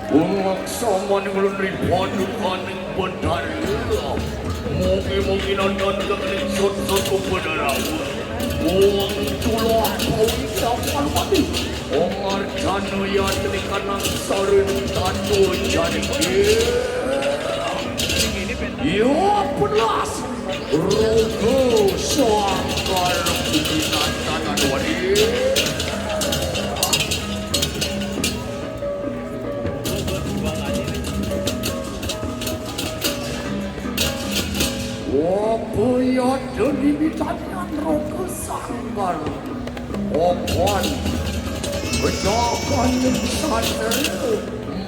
Sama ni belum ribadu kaning benar. Mungkin nonton kaning sot-sot benar. Uang tulah kau siapa mati. Ongar janu ya dari kanan sarun tatu jadi. Yo pelas. Rogo sangkar binan tanah wadi. Wapaya deni bitanyan rogo sangkar. Opon kejakan sana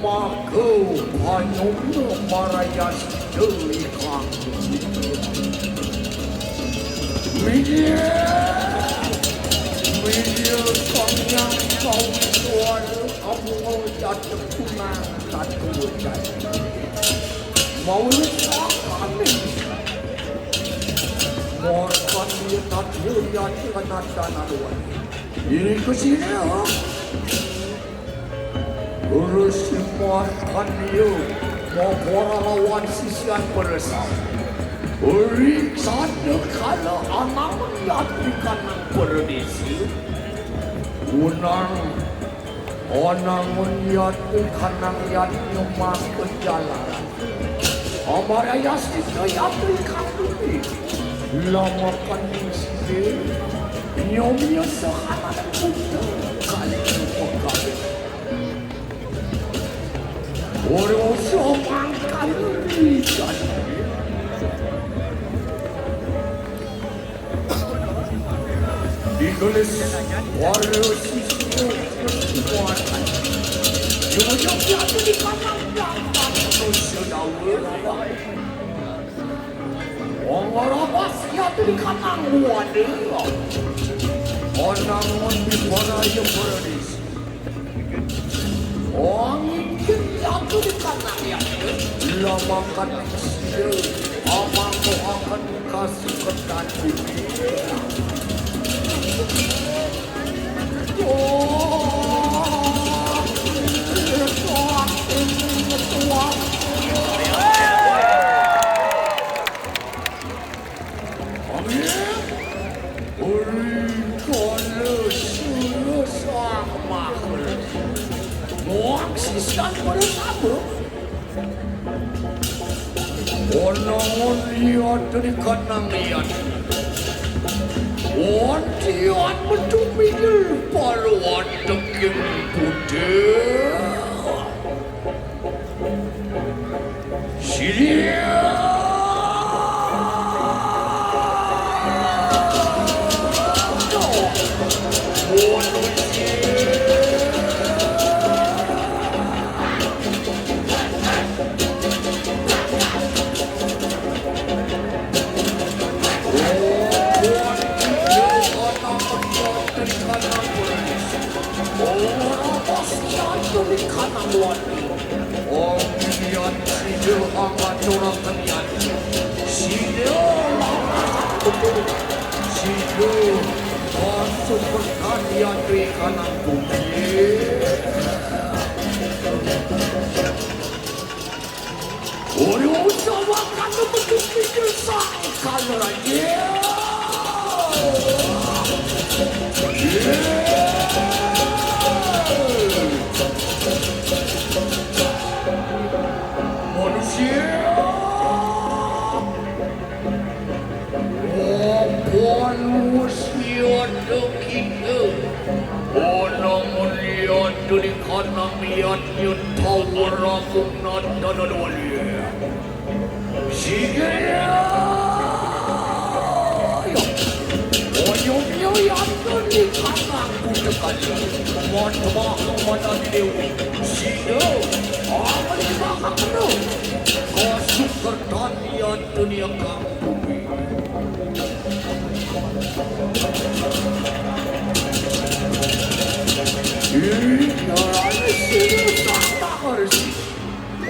maka panyumnya marayas dari kaki. Media kanyang kau suara kamu jatuh tunang satu jadi. Mau letakkan morkan dia tak dia dengan tanah luar. Ini kesini ya. Urus morkan dia mau lawan sisian beresam. Uri sana kala anak melihat di kanan berdisi. Unang orang melihat di kanan yang nyumas ke jalan. Amaraya sisa yang di kanan lama kan sih. Nyomnya sekarang punya kali pegawai. Orang semangkan risan. Digulis walau sisi kuatan. Cuma yang di kanan belakang sudah berubah. Orang apa siapa di kanan wadah? Orang di mana yang berdis? Orang ingin jatuh di kanan ya? Lama kan sih, abang tu akan kasih ketan ini. Sisian bersama. Orang lihat dari kanan lihat. Orang lihat mendomini paluan daging putih. Sini. Pertanian di kanan bumi. Orang sama kan betul pikir sangkal lagi. Manusia. Dari kanan lihat yang tahu rakung nada wali. Sigaya. Onyomnya yang dari kanan punya kali. Mana dewi. Sigaya. Apa di belakang tu? Kasut pertanian dunia kampung.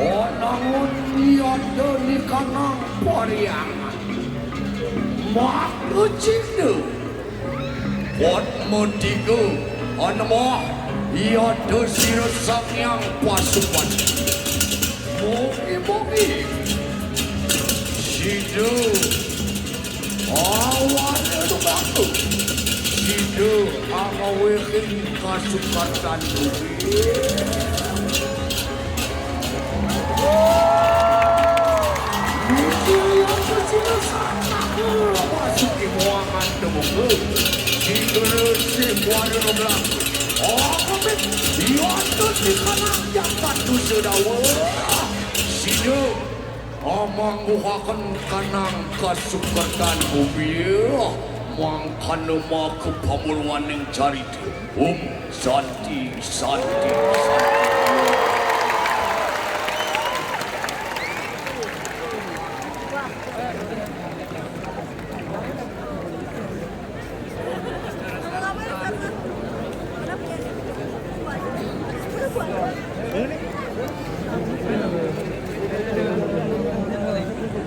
Orang lihat dari kanan pariangan. Mak cinta. Buat mentiku, anak Iya desir sang yang pasukan mogi-mogi sidu awan itu baku sidu amawekin kasukan dan bumi yang kecil sana masuki muangan temuku sidu si buana noblang oh kami iya di kanan yang padu sedawa sidu amangguhakan kanang kasukatan bumi mangkana maka pamuluan yang carita santi santi